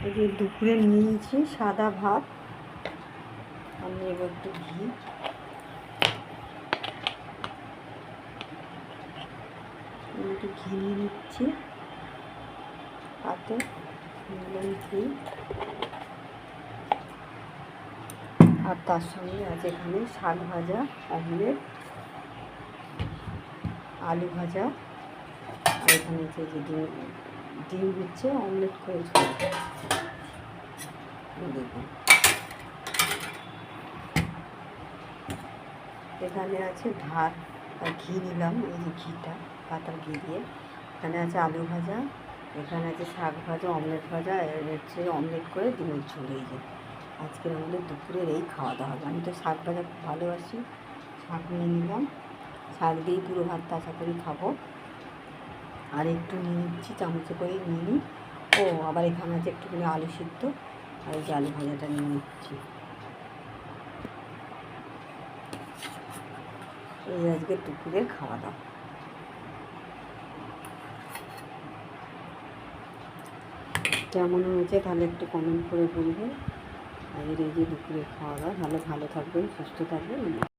এই যে দুপুরে নিয়েছি সাদা ভাত, আমি এবার একটু ঘি, নিয়ে নিচ্ছি পাতে, নিলাম ঘি। আর তার সঙ্গে আছে এখানে শাক ভাজা, অমলেট, আলু ভাজা, আর এখানে যে ডিম হচ্ছে অমলেট করে ঝোল। দেখুন এখানে আছে ভাত আর ঘি নিলাম, এই যে ঘিটা, পাতার ঘি দিয়ে। এখানে আছে আলু ভাজা, এখানে আছে শাক ভাজা, অমলেট ভাজা, এর হচ্ছে অমলেট করে ডিমের ঝোল। এই যে আজকের আমাদের দুপুরের এই খাওয়া দাওয়া হবে। আমি তো শাক ভাজা খুব ভালোবাসি, শাক নিয়ে নিলাম, শাক দিয়েই পুরো ভাতটা আশা করি খাবো। আর একটু নিয়ে নিচ্ছি, চামচে করে নিয়ে নিই। ও আবার এখানে আছে একটুখানি আলু সিদ্ধ, আর এই যে আলু ভাজাটা নিয়ে নিচ্ছি। এই আজকে দুপুরের খাওয়া দাওয়া। কেমন হয়েছে তাহলে একটু কমেন্ট করে বলবেন। আর এই যে দুপুরের খাওয়া দাওয়া, ভালো থাকবেন, সুস্থ থাকবেন।